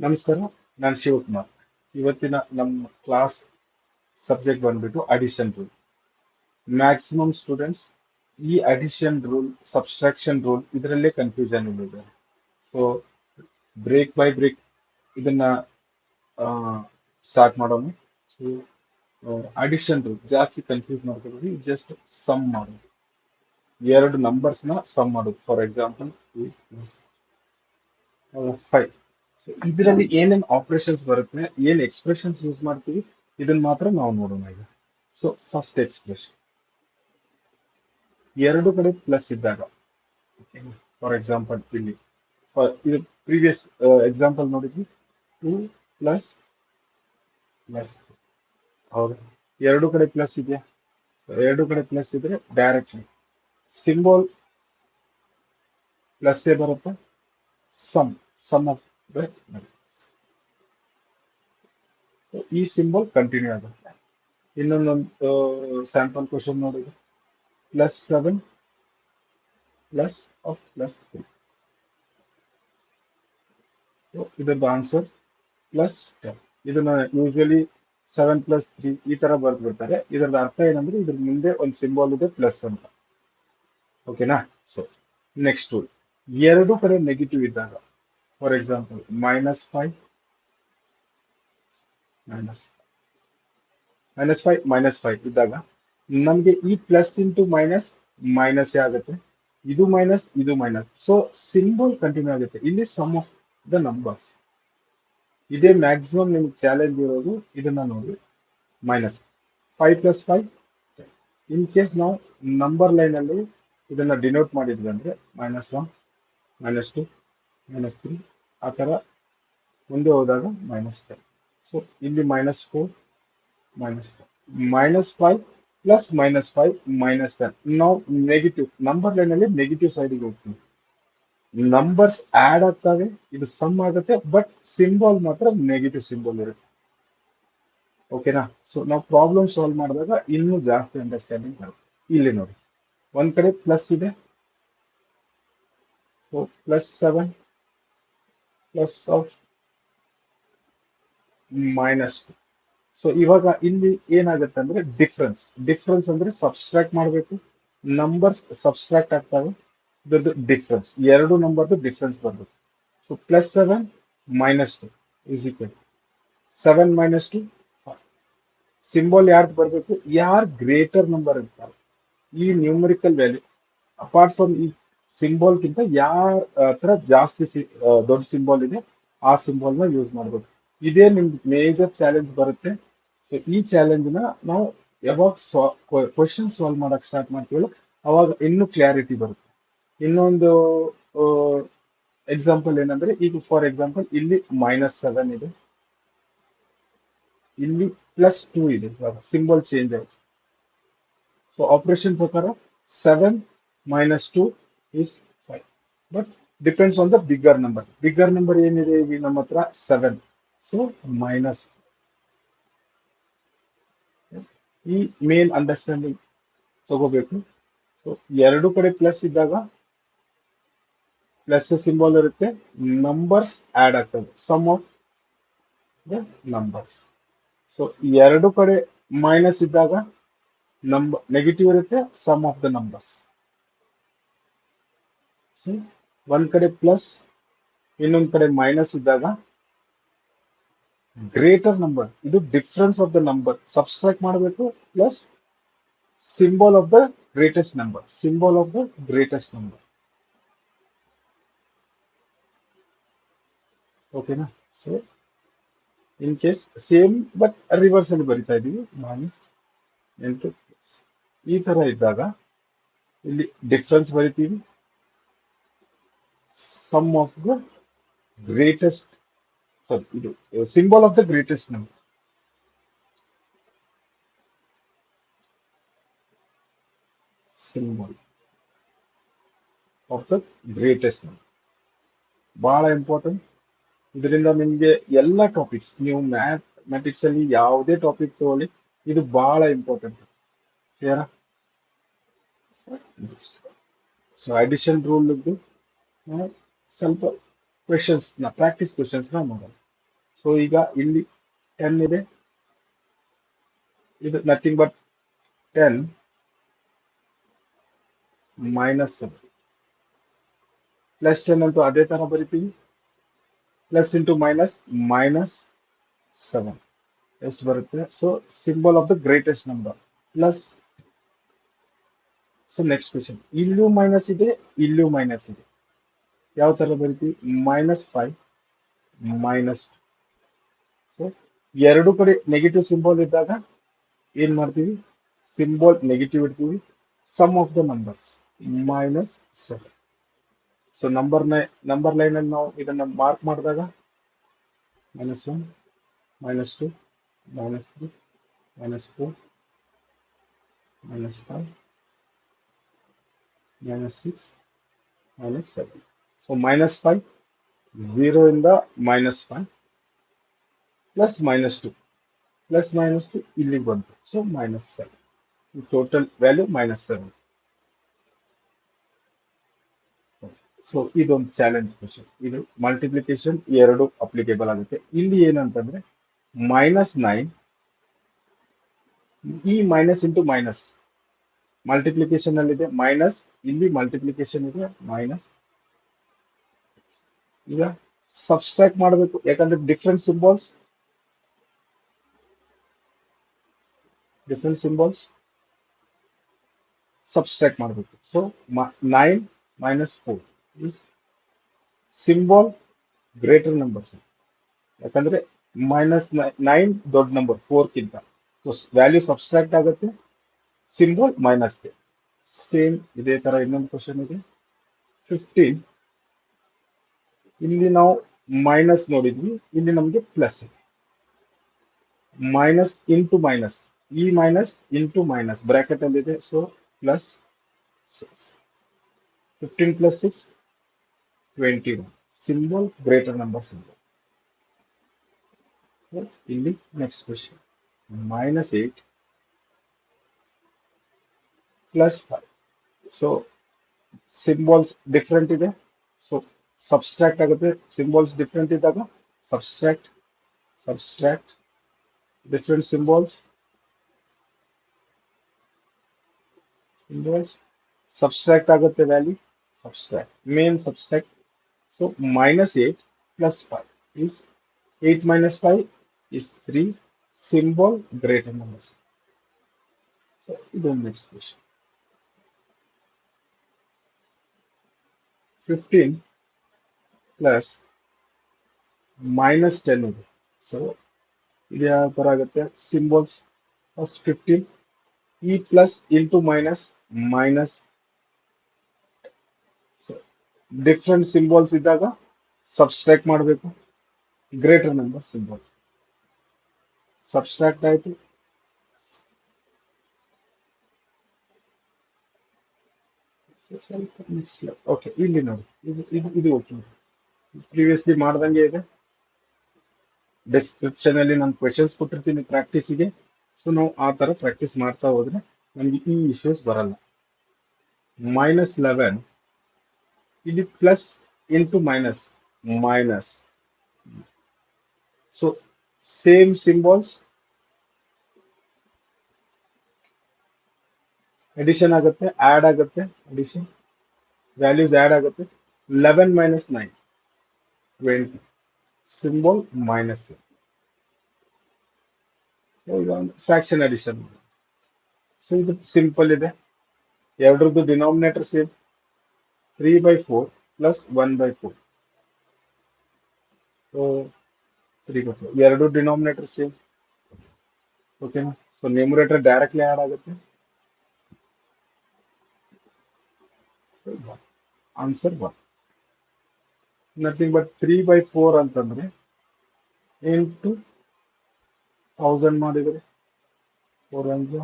ನಮಸ್ಕಾರ, ನಾನು ಶಿವಕುಮಾರ್. ಇವತ್ತಿನ ನಮ್ಮ ಕ್ಲಾಸ್ ಸಬ್ಜೆಕ್ಟ್ ಬಂದ್ಬಿಟ್ಟು ಅಡಿಷನ್ ರೂಲ್. ಮ್ಯಾಕ್ಸಿಮಮ್ ಸ್ಟೂಡೆಂಟ್ಸ್ ಈ ಅಡಿಷನ್ ರೂಲ್, ಸಬ್ಸ್ಟ್ರಾಕ್ಷನ್ ರೂಲ್ ಇದರಲ್ಲೇ ಕನ್ಫ್ಯೂಷನ್ ಇದೆ. ಸೊ ಬ್ರೇಕ್ ಬೈ ಬ್ರೇಕ್ ಇದನ್ನ ಸ್ಟಾರ್ಟ್ ಮಾಡೋಣ. ಸೊ ಅಡಿಷನ್ ರೂಲ್ ಜಾಸ್ತಿ ಕನ್ಫ್ಯೂಸ್ ಮಾಡ್ಕೊಬೇಡಿ, ಜಸ್ಟ್ ಸಮ್ ಮಾಡೋದು. ಎರಡು ನಂಬರ್ಸ್ನ ಸಮ್ ಮಾಡೋದು. For example 5. ಸೊ ಇದರಲ್ಲಿ ಏನೇನು ಆಪರೇಷನ್ಸ್ ಬರುತ್ತೆ, ಏನ್ ಎಕ್ಸ್ಪ್ರೆಷನ್ಸ್ ಯೂಸ್ ಮಾಡ್ತೀವಿ, ಇದನ್ನ ಮಾತ್ರ ನಾವು ನೋಡೋಣ ಈಗ. ಸೊ ಫಸ್ಟ್ ಎಕ್ಸ್ಪ್ರೆಷನ್, ಎರಡು ಕಡೆ ಪ್ಲಸ್ ಇದ್ದಾಗ, ಫಾರ್ ಎಕ್ಸಾಂಪಲ್ ಇಲ್ಲಿ ಇದು ಪ್ರೀವಿಯಸ್ ಎಕ್ಸಾಂಪಲ್ ನೋಡಿದ್ವಿ, 2 ಪ್ಲಸ್ ಪ್ಲಸ್. ಹೌದು, ಎರಡು ಕಡೆ ಪ್ಲಸ್ ಇದೆಯಾ? ಎರಡು ಕಡೆ ಪ್ಲಸ್ ಇದ್ರೆ ಡೈರೆಕ್ಟ್ ಸಿಂಬಲ್ ಪ್ಲಸ್ ಬರುತ್ತೆ. ಸಮ್ ಸಮ್ ಆಫ್ ದ, ಈ ಸಿಂಬಲ್ ಕಂಟಿನ್ಯೂ ಆಗುತ್ತೆ. ಇನ್ನೊಂದೊಂದು ಸ್ಯಾಂಪಲ್ ಕ್ವಶನ್ ನೋಡಿದ್ರೆ, +7 ಪ್ಲಸ್ ಆಫ್ +3. ಸೊ ಇದರದ ಆನ್ಸರ್ +10. ಇದನ್ನ ಯೂಶಲಿ 7 + 3 ಈ ತರ ಬರ್ದ್ಬಿಡ್ತಾರೆ. ಇದರದ ಅರ್ಥ ಏನಂದ್ರೆ ಇದ್ರ ಮುಂದೆ ಒಂದು ಸಿಂಬಲ್ ಇದೆ ಪ್ಲಸ್ ಅಂತ. ಓಕೆನಾ? ಸೊ ನೆಕ್ಸ್ಟ್ ರೂಲ್, ಎರಡು ಕಡೆ ನೆಗೆಟಿವ್ ಇದ್ದಾಗ, ಫಾರ್ ಎಕ್ಸಾಂಪಲ್ -5 -5 ಇದ್ದಾಗ ನಮ್ಗೆ ಈ ಪ್ಲಸ್ ಇಂಟು ಮೈನಸ್ ಮೈನಸ್ ಆಗುತ್ತೆ. ಇದು ಮೈನಸ್, ಇದು ಮೈನಸ್. ಸೊ ಸಿಂಬಲ್ ಕಂಟಿನ್ಯೂ ಆಗುತ್ತೆ. ಇಲ್ಲಿ ಸಮ್ ಆಫ್ ದ ನಂಬರ್ಸ್. ಇದೇ ಮ್ಯಾಕ್ಸಿಮಮ್ ನಿಮ್ಗೆ ಚಾಲೆಂಜ್ ಇರೋದು. ಇದನ್ನ ನೋಡಿ, -5 + 5. ಇನ್ ಕೇಸ್ ನಾವು ನಂಬರ್ ಲೈನ್ ಅಲ್ಲಿ ಇದನ್ನ ಡಿನೋಟ್ ಮಾಡಿದ್ವಿ ಅಂದ್ರೆ -1 -2 -3 ಆ ತರ ಮುಂದೆ ಹೋದಾಗ -10. ಸೊ ಇಲ್ಲಿ -4 -5 ಪ್ಲಸ್ -5 -10. ನಾವು ನೆಗೆಟಿವ್ ನಂಬರ್ ಲೈನ್ ಅಲ್ಲಿ ನೆಗೆಟಿವ್ ಸೈಡಿಗೆ ಹೋಗ್ತೀವಿ. ನಂಬರ್ಸ್ ಆಡ್ ಆಗ್ತವೆ, ಇದು ಸಮ್ ಆಗುತ್ತೆ, ಬಟ್ ಸಿಂಬಲ್ ಮಾತ್ರ ನೆಗೆಟಿವ್ ಸಿಂಬಲ್ ಇರುತ್ತೆ. ಓಕೆನಾ? ಸೊ ನಾವು ಪ್ರಾಬ್ಲಮ್ ಸಾಲ್ವ್ ಮಾಡಿದಾಗ ಇನ್ನೂ ಜಾಸ್ತಿ ಅಂಡರ್ಸ್ಟ್ಯಾಂಡಿಂಗ್ ಬರುತ್ತೆ. ಇಲ್ಲಿ ನೋಡಿ, ಒಂದ್ ಕಡೆ ಪ್ಲಸ್ ಇದೆ, ಸೊ +7 ಪ್ಲಸ್ ಆಫ್ -2. ಸೊ ಇವಾಗ ಇಲ್ಲಿ ಏನಾಗುತ್ತೆ ಅಂದ್ರೆ ಡಿಫ್ರೆನ್ಸ್ ಅಂದ್ರೆ ಸಬ್ಸ್ಟ್ರಾಕ್ಟ್ ಮಾಡಬೇಕು. ನಂಬರ್ಸ್ ಸಬ್ಸ್ಟ್ರಾಕ್ಟ್ ಆಗ್ತವೆ. ಇದ್ರದ್ದು ಡಿಫ್ರೆನ್ಸ್, ಎರಡು ನಂಬರ್ದು ಡಿಫ್ರೆನ್ಸ್ ಬರಬೇಕು. So +7 -2 is equal 7 - 2 5. ಸಿಂಬಲ್ ಯಾರ್ದು ಬರಬೇಕು? ಯಾರ್ ಗ್ರೇಟರ್ ನಂಬರ್ ಇರ್ತಾರೆ, ಈ ನ್ಯೂಮರಿಕಲ್ ವ್ಯಾಲ್ಯೂ ಅಪಾರ್ಟ್ ಫ್ರಮ್ ಈ ಸಿಂಬಲ್ ಗಿಂತ ಯಾರ ಹತ್ರ ಜಾಸ್ತಿ ದೊಡ್ಡ ಸಿಂಬಲ್ ಇದೆ ಆ ಸಿಂಬಲ್ ನ ಯೂಸ್ ಮಾಡಬೇಕು. ಇದೇ ನಿಮ್ಗೆ ಮೇಜರ್ ಚಾಲೆಂಜ್ ಬರುತ್ತೆ. ಸೊ ಈ ಚಾಲೆಂಜ್ ನ ನಾವು ಯಾವಾಗ ಕ್ವಶನ್ ಸಾಲ್ವ್ ಮಾಡಕ್ ಸ್ಟಾರ್ಟ್ ಮಾಡ್ತೀವಲ್ಲ ಅವಾಗ ಇನ್ನೂ ಕ್ಲಾರಿಟಿ ಬರುತ್ತೆ. ಇನ್ನೊಂದು ಎಕ್ಸಾಂಪಲ್ ಏನಂದ್ರೆ, ಈಗ ಫಾರ್ ಎಕ್ಸಾಂಪಲ್ ಇಲ್ಲಿ -7 ಇದೆ, ಇಲ್ಲಿ +2 ಇದೆ, ಸಿಂಬಲ್ ಚೇಂಜ್ ಆಯ್ತು. ಸೊ ಆಪರೇಷನ್ ಪ್ರಕಾರ 7 - 2 is 5. But depends on the bigger number. Bigger number ಏನಿದೆ ಈಗ ನಮ್ಮ ಹತ್ರ 7. So minus. ಈ ಮೇನ್ ಅಂಡರ್ಸ್ಟ್ಯಾಂಡಿಂಗ್ ತಗೋಬೇಕು. ಸೊ ಎರಡು ಕಡೆ ಪ್ಲಸ್ ಇದ್ದಾಗ ಪ್ಲಸ್ ಸಿಂಬಲ್ ಇರುತ್ತೆ, ನಂಬರ್ಸ್ ಆಡ್ ಆಗ್ತದೆ, sum of the numbers. So ಎರಡು ಕಡೆ ಮೈನಸ್ ಇದ್ದಾಗ ನಂಬರ್ ನೆಗೆಟಿವ್ ಇರುತ್ತೆ, sum of the numbers. So ಒಂದ್ ಕಡೆ ಪ್ಲಸ್, ಇನ್ನೊಂದ್ ಕಡೆ ಮೈನಸ್ ಇದ್ದಾಗ ಗ್ರೇಟರ್ ನಂಬರ್, ಇದು difference of the number subtract ಮಾಡಬೇಕು, plus symbol of the greatest number, symbol of the greatest number. ಓಕೆನಾ? So in case same but reverse ಅಲ್ಲಿ ಬರಿತಾ ಇದೀವಿ, -8 ಈ ತರ ಇದ್ದಾಗ ಇಲ್ಲಿ ಡಿಫ್ರೆನ್ಸ್ ಬರಿತೀವಿ, sum of the greatest, sorry ಇದು symbol of the greatest number. Symbol of the greatest number ಬಹಳ ಇಂಪಾರ್ಟೆಂಟ್. ಇದರಿಂದ ನಿಮ್ಗೆ ಎಲ್ಲ ಟಾಪಿಕ್ಸ್, ನೀವು ಮ್ಯಾಥಮೆಟಿಕ್ಸ್ ಅಲ್ಲಿ ಯಾವುದೇ ಟಾಪಿಕ್ ತಗೊಳ್ಳಿ, ಇದು ಬಹಳ ಇಂಪಾರ್ಟೆಂಟ್. ಕ್ಲಿಯರಾ? ಸೊ ಅಡಿಷನ್ ರೂಲ್ ನಾವು ಸ್ವಲ್ಪ ಕ್ವೆಶನ್ಸ್ ನ ಪ್ರಾಕ್ಟೀಸ್ ಕ್ವೆಶನ್ಸ್ ನ ನೋಡೋಣ. ಸೊ ಈಗ ಇಲ್ಲಿ 10 ಇದೆ, ಇದು ನಥಿಂಗ್ ಬಟ್ 10 ಮೈನಸ್ 7 ಪ್ಲಸ್ 10 ಅಂತೂ ಅದೇ ತರ ಬರಿತೀವಿ, ಪ್ಲಸ್ ಇಂಟು ಮೈನಸ್ ಮೈನಸ್ 7 ಎಷ್ಟು ಬರುತ್ತೆ. So symbol of the greatest number plus. So next question, ಇಲ್ಲೂ ಮೈನಸ್ ಇದೆ, ಇಲ್ಲೂ ಮೈನಸ್ ಇದೆ, ಯಾವ ತರ ಬರಿತೀವಿ, -5 -2. ಸೊ ಎರಡು ಕಡೆ ನೆಗೆಟಿವ್ ಸಿಂಬಲ್ ಇದ್ದಾಗ ಏನ್ ಮಾಡ್ತೀವಿ, ಸಿಂಬಲ್ ನೆಗೆಟಿವ್ ಇಡ್ತೀವಿ. Sum of the numbers -7. So number line ಅಲ್ಲಿ ನಾವು ಇದನ್ನ ಮಾರ್ಕ್ ಮಾಡಿದಾಗ -1 -2 -3 -4 -5 -6 -7. ಸೊ -5 0 ಇಂದ -5 ಪ್ಲಸ್ -2 ಪ್ಲಸ್ -2 ಇಲ್ಲಿಗೆ ಬಂತು. So -7, total value -7. ಸೊ ಇದೊಂದು ಚಾಲೆಂಜ್ ಕ್ವಶನ್. ಇದು ಮಲ್ಟಿಪ್ಲಿಕೇಶನ್ ಎರಡು ಅಪ್ಲಿಕೇಬಲ್ ಆಗುತ್ತೆ. ಇಲ್ಲಿ ಏನಂತಂದ್ರೆ -9 ಈ ಮೈನಸ್ ಇಂಟು ಮೈನಸ್ ಮಲ್ಟಿಪ್ಲಿಕೇಶನ್ ಅಲ್ಲಿ ಇದೆ ಮೈನಸ್, ಇಲ್ಲಿ ಮಲ್ಟಿಪ್ಲಿಕೇಶನ್ ಇದೆ ಮೈನಸ್. ಈಗ ಸಬ್ಸ್ಟ್ರಾಕ್ಟ್ ಮಾಡಬೇಕು, ಯಾಕಂದ್ರೆ ಡಿಫ್ರೆಂಟ್ ಸಿಂಬಲ್ಸ್ ಸಬ್ಸ್ಟ್ರಾಕ್ಟ್ ಮಾಡಬೇಕು. So 9 -4 is symbol greater numbers, ಯಾಕಂದ್ರೆ -9 ದೊಡ್ಡ ನಂಬರ್ 4ಕ್ಕಿಂತ. ಸೊ ವ್ಯಾಲ್ಯೂ ಸಬ್ಸ್ಟ್ರಾಕ್ಟ್ ಆಗುತ್ತೆ, ಸಿಂಬಲ್ ಮೈನಸ್ ಗೆ. ಸೇಮ್ ಇದೇ ತರ ಇನ್ನೊಂದು ಕ್ವಶನ್ ಇದೆ 15. ಇಲ್ಲಿ ನಾವು ಮೈನಸ್ ನೋಡಿದ್ವಿ, ಇಲ್ಲಿ ನಮಗೆ ಪ್ಲಸ್ ಇದೆ. ಮೈನಸ್ ಇಂಟು ಮೈನಸ್, ಈ ಮೈನಸ್ ಇಂಟು ಮೈನಸ್ ಬ್ರಾಕೆಟ್ ಅಲ್ಲಿ ಇದೆ. So plus 6, 15 plus 6 21, symbol greater number symbol. ಇಲ್ಲಿ next question -8 plus 5. So symbols different ಇದೆ, ಸೊ ಸಬ್ಸ್ಟ್ರಾಕ್ಟ್ ಆಗುತ್ತೆ. ಸಿಂಬಲ್ಸ್ ಡಿಫ್ರೆಂಟ್ ಇದ್ದಾಗ ಸಬ್ಸ್ಟ್ರಾಕ್ಟ್ ಡಿಫ್ರೆಂಟ್ ಸಿಂಬಲ್ಸ್ ಸಬ್ಸ್ಟ್ರಾಕ್ಟ್ ಆಗುತ್ತೆ value, main subtract. So -8 plus 5 is 8 minus 5 is 3, symbol greater numbers. So ಇದು next question 15 plus -10 ಇದೆ. So ಇದು ಯಾವ ತರ ಆಗುತ್ತೆ, ಸಿಂಬಲ್ಸ್ ಫಸ್ಟ್ 15 ಈ plus into minus. So different symbols ಇದ್ದಾಗ ಸಬ್ಸ್ಟ್ರಾಕ್ಟ್ ಮಾಡಬೇಕು, ಗ್ರೇಟರ್ ನಂಬರ್ ಸಿಂಬಲ್ ಸಬ್ಸ್ಟ್ರಾಕ್ಟ್ ಆಯ್ತು. ಓಕೆ, ಇಲ್ಲಿ ನೋಡಿ, ಇದು ಓಕೆ, ಪ್ರೀವಿಯಸ್ಲಿ ಮಾಡ್ದಂಗೆ ಇದೆ. ಡಿಸ್ಕ್ರಿಪ್ಷನ್ ಅಲ್ಲಿ ನಾನು ಕ್ವೆಶನ್ಸ್ ಕೊಟ್ಟಿರ್ತೀನಿ ಪ್ರಾಕ್ಟೀಸಿಗೆ. ಸೊ ನಾವು ಆ ತರ ಪ್ರಾಕ್ಟೀಸ್ ಮಾಡ್ತಾ ಹೋದ್ರೆ ನಮ್ಗೆ ಈ ಇಶ್ಯೂಸ್ ಬರಲ್ಲ. -11 ಇಲ್ಲಿ plus into minus. So same symbols addition ಆಗುತ್ತೆ, ಆಡ್ ಆಗುತ್ತೆ, ಅಡಿಷನ್ ವ್ಯಾಲ್ಯೂಸ್ ಆಡ್ ಆಗುತ್ತೆ. 11 - 9 20, ಸಿಂಬಲ್ ಮೈನಸ್. ಸೊ ಇದೊಂದು ಫ್ರಾಕ್ಷನ್ ಅಡಿಷನ್. ಸೊ ಇದು ಸಿಂಪಲ್ ಇದೆ, ಎರಡರದ್ದು ಡಿನಾಮಿನೇಟರ್ ಸೇಮ್ 3/4 ಪ್ಲಸ್ 1/4. ಸೊ 3/4 ಎರಡು ಡಿನಾಮಿನೇಟರ್ ಸೇಮ್, ಓಕೆನಾ. ಸೊ ನ್ಯೂಮರೇಟರ್ ಡೈರೆಕ್ಟ್ಲಿ ಆಡ್ ಆಗುತ್ತೆ. ಆನ್ಸರ್ 1. ನಥಿಂಗ್ ಬಟ್ 3/4 ಅಂತಂದ್ರೆ ಇಂಟು 1000 ಮಾಡಿದ್ರೆ 400.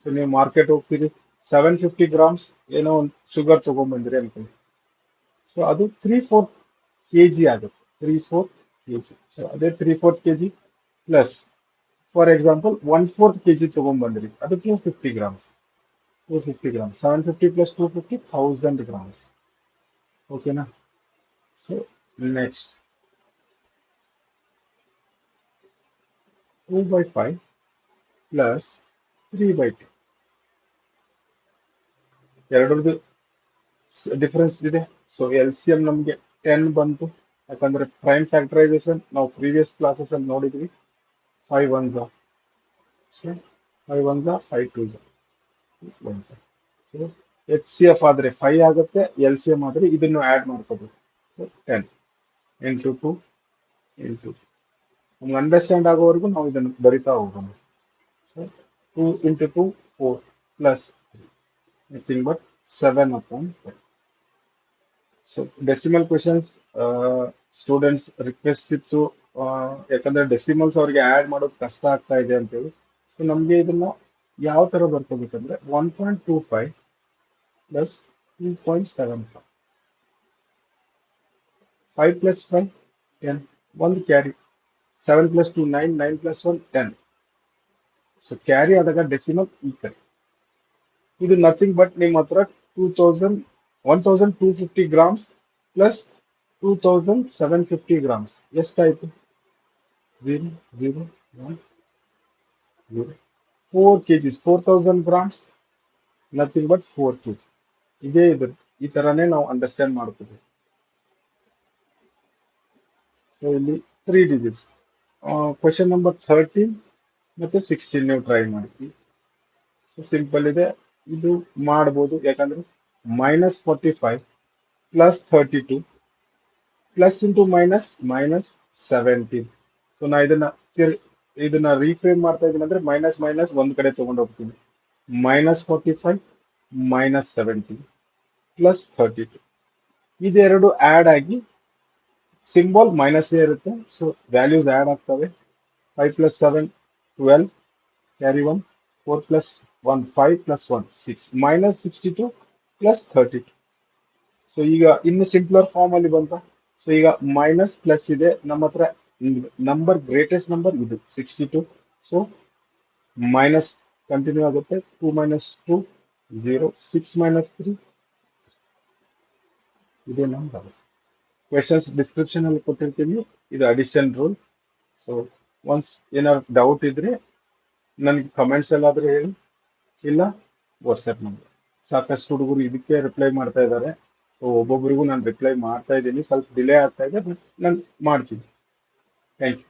ಸೊ ನೀವು ಮಾರ್ಕೆಟ್ ಹೋಗ್ತೀರಿ, 750 ಗ್ರಾಮ್ಸ್ ಏನೋ ಒಂದು ಶುಗರ್ ತಗೊಂಡ್ಬಂದ್ರಿ ಅನ್ಕೊಳ್ಳಿ. ಸೊ ಅದು 3/4 kg ಆಗುತ್ತೆ, 3/4 kg. ಸೊ ಅದೇ 3/4 kg plus for example 1/4 kg ತಗೊಂಡ್ಬಂದ್ರಿ, ಅದು 250 ಗ್ರಾಮ್ಸ್. 750 ಪ್ಲಸ್ 250 1000 ಗ್ರಾಮ್ಸ್, ಓಕೆನಾ. So next 2/5 plus 3/2. ಎರಡರದ್ದು ಡಿಫರೆನ್ಸ್ ಇದೆ. ಸೊ ಎಲ್ ಸಿ ಎಂ ನಮಗೆ 10 ಬಂತು, ಯಾಕಂದ್ರೆ ಪ್ರೈಮ್ ಫ್ಯಾಕ್ಟರೈಸೇಷನ್ ನಾವು ಪ್ರೀವಿಯಸ್ ಕ್ಲಾಸಸ್ ಅಲ್ಲಿ ನೋಡಿದ್ವಿ. 5 1s, so 5 1s 5 2s 1s. So H C F ಆದ್ರೆ 5 ಆಗುತ್ತೆ, ಎಲ್ ಸಿ ಎಂ ಆದ್ರೆ ಇದನ್ನು ಆಡ್ ಮಾಡ್ಕೋಬೇಕು. ಸೊ 10 ಇಂಟು 2 ಇಂಟು, ನಮ್ಗೆ ಅಂಡರ್ಸ್ಟ್ಯಾಂಡ್ ಆಗೋವರೆಗೂ ನಾವು ಇದನ್ನು ಬರಿತಾ ಹೋಗೋಣ. So 2 into 2 4 plus nothing but 7/10. So decimal questions students request ಇತ್ತು, ಯಾಕಂದ್ರೆ ಡೆಸಿಮಲ್ಸ್ ಅವ್ರಿಗೆ ಆಡ್ ಮಾಡೋದು ಕಷ್ಟ ಆಗ್ತಾ ಇದೆ ಅಂತೇಳಿ. ಸೊ ನಮ್ಗೆ ಇದನ್ನ ಯಾವ ತರ ಬರ್ಕೋಬೇಕಂದ್ರೆ 1.25 ಪ್ಲಸ್ 2.75, 5 ಪ್ಲಸ್ 5 10, ಒಂದು carry, 7 plus 2 9, 9 plus 1 10. So carry ಆದಾಗ ಡೆಸಿಮಲ್ ಈ ಕಡೆ. ಇದು ನಥಿಂಗ್ ಬಟ್ ನಿಮ್ಮ ಹತ್ರ 1250 ಗ್ರಾಮ್ಸ್ ಪ್ಲಸ್ 2750 ಗ್ರಾಮ್ಸ್ ಎಷ್ಟಾಯ್ತು? 0 0 1 0, 4 kgs, 4000 grams, nothing but 4 kg. ಇದೇ ಇದು, ಈ ತರಾನೇ ನಾವು ಅಂಡರ್ಸ್ಟ್ಯಾಂಡ್ ಮಾಡ್ತೀವಿ. ಸೊ ಇಲ್ಲಿ 3 ಡಿಜಿಟ್ಸ್. ಕ್ವಶನ್ ನಂಬರ್ 13 ಮತ್ತೆ 16 ನೀವು ಟ್ರೈ ಮಾಡ್ತೀವಿ. ಸೊ ಸಿಂಪಲ್ ಇದೆ, ಇದು ಮಾಡ್ಬೋದು. ಯಾಕಂದ್ರೆ -45 plus 32 plus into minus -17. So ನಾ ಇದನ್ನ ರೀಫ್ರೇಮ್ ಮಾಡ್ತಾ ಇದ್ದೀನಿ ಅಂದ್ರೆ ಮೈನಸ್ ಮೈನಸ್ ಒಂದ್ ಕಡೆ ತಗೊಂಡು ಹೋಗ್ತೀನಿ. -45 -17 ಪ್ಲಸ್ 32, ಇದೆರಡು ಆಡ್ ಆಗಿ ಸಿಂಬಲ್ ಮೈನಸ್ ಇರುತ್ತೆ. ಸೊ ವ್ಯಾಲ್ಯೂಸ್ ಆಡ್ ಆಗ್ತವೆ. 5 plus 7 12, carry 1, 4 plus 1 5 plus 1 6, -62 plus 32. So ಈಗ ಇನ್ನು ಸಿಂಪ್ಲರ್ ಫಾರ್ಮ್ ಅಲ್ಲಿ ಬಂತ. ಸೊ ಈಗ ಮೈನಸ್ ಪ್ಲಸ್ ಇದೆ ನಮ್ಮ ಹತ್ರ, ನಂಬರ್ ಗ್ರೇಟೆಸ್ಟ್ ನಂಬರ್ ಇದು 62. ಸೊ ಮೈನಸ್ ಕಂಟಿನ್ಯೂ ಆಗುತ್ತೆ. 2 ಮೈನಸ್ 2 0, 6 ಮೈನಸ್ 3, ಇದೇ ನಂಬರ್. ಕ್ವೆಶನ್ಸ್ ಡಿಸ್ಕ್ರಿಪ್ಷನ್ ಅಲ್ಲಿ ಕೊಟ್ಟಿರ್ತೀನಿ, ಇದು ಅಡಿಷನ್ ರೂಲ್. ಸೊ ಒನ್ಸ್ ಏನಾದ್ರು ಡೌಟ್ ಇದ್ರೆ ನನಗೆ ಕಮೆಂಟ್ಸ್ ಎಲ್ಲಾದ್ರೂ ಹೇಳಿ, ಇಲ್ಲ ವಾಟ್ಸ್ಆ್ಯಪ್ ನಂಬರ್. ಸಾಕಷ್ಟು ಹುಡುಗರು ಇದಕ್ಕೆ ರಿಪ್ಲೈ ಮಾಡ್ತಾ ಇದ್ದಾರೆ. ಸೊ ಒಬ್ಬೊಬ್ಬರಿಗೂ ನಾನು ರಿಪ್ಲೈ ಮಾಡ್ತಾ ಇದ್ದೀನಿ, ಸ್ವಲ್ಪ ಡಿಲೇ ಆಗ್ತಾ ಇದೆ, ಬಟ್ ನಾನು ಮಾಡ್ತೀನಿ. Thank you.